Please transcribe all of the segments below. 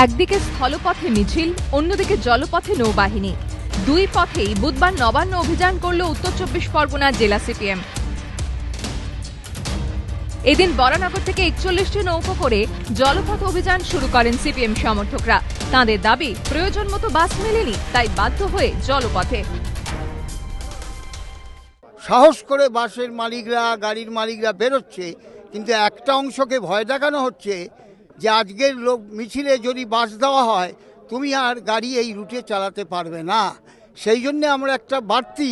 একদিকে স্থলপথে মিছিল, অন্যদিকে জলপথে নৌবাহিনী। দুই পথেই বুধবার নবান্ন অভিযান করল উত্তর ২৪ পরগনা জেলা সিপিএম। এদিন বরানগর থেকে ৪১টি নৌকো করে জলপথ অভিযান শুরু করেন সিপিএম সমর্থকরা। তাঁদের দাবি, প্রয়োজন মতো বাস মেলেনি, তাই বাধ্য হয়ে জলপথে। সাহস করে বাসের মালিকরা, গাড়ির মালিকরা বেরোচ্ছে, কিন্তু একটা অংশকে ভয় দেখানো হচ্ছে যে আজকের লোক মিছিলে যদি বাস দেওয়া হয়, তুমি আর গাড়ি এই রুটে চালাতে পারবে না। সেই জন্য আমরা একটা বাড়তি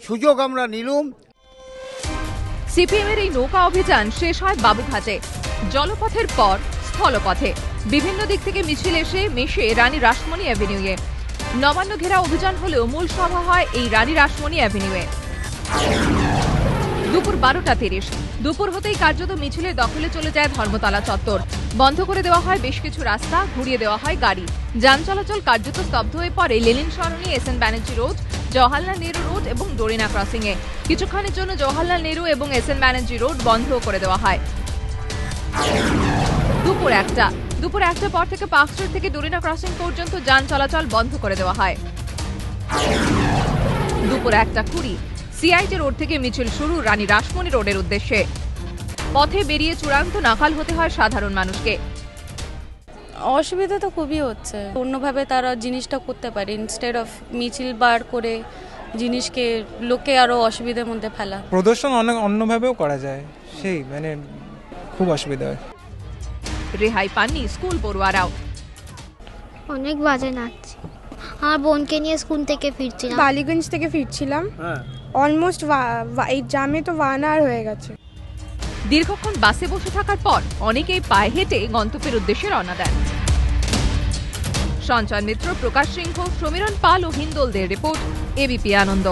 সুযোগ আমরা নিলাম। সিপিএমের এই নৌকা অভিযান শেষ হয় বাবুঘাটে। জলপথের পর স্থলপথে বিভিন্ন দিক থেকে মিছিল এসে মেশে রানী রাসমণি অ্যাভিনিউয়ে। নবান্ন ঘেরা অভিযান হলেও মূল সভা হয় এই রানী রাসমণি অ্যাভিনিউয়ে। দুপুর 12:30 দুপুর হতেই কার্যত মিছিলের দখলে চলে যায় ধর্মতলা চত্বর। বন্ধ করে দেওয়া হয় বেশ কিছু রাস্তা, ঘুরিয়ে দেওয়া হয় গাড়ি। যান চলাচল কার্যত স্তব্ধ হয়ে পড়ে লেনিন সরণি, SN Banerjee road, Jawaharlal Nehru road এবং ডোরিনা ক্রসিং এ। কিছুক্ষণের জন্য জওহরলাল নেহরু এবং এসএন ব্যানার্জি রোড বন্ধ করে দেওয়া হয়। দুপুর 1টা পর থেকে পার্ক স্ট্রিট থেকে ডোরিনা ক্রসিং পর্যন্ত যান চলাচল বন্ধ করে দেওয়া হয়। দুপুর 1:20 সিআইটি রোড থেকে মিছিল শুরু রানী রাসমণি রোডের উদ্দেশ্যে। পথে বেরিয়ে চূড়ান্ত নাকাল হতে হয় সাধারণ মানুষকে। অসুবিধা তো খুবই হচ্ছে। অন্যভাবে তারা জিনিসটা করতে পারে, ইনস্টেড অফ মিছিল বার করে জিনিসকে লোকে আরো অসুবিধার মধ্যে ফেলা। প্রদর্শন অন্যভাবেও করা যায়, সেই খুব অসুবিধা হয়। রেহাই পাননি স্কুল পড়ুয়ারাও। অনেক বাজে নাচছে। আমার বোনকে নিয়ে স্কুল থেকে ফিরছিলাম, বালিগঞ্জ থেকে ফিরছিলাম। অলমোস্ট এই জামে তো 1 আওয়ার হয়ে গেছে। দীর্ঘক্ষণ বাসে বসে থাকার পর অনেকেই পায়ে হেঁটে গন্তব্যের উদ্দেশ্যে রওনা দেন। সঞ্চয় মিত্র, প্রকাশ সিংহ, সমীরণ পাল ও হিন্দোলদের রিপোর্ট, এবিপি আনন্দ।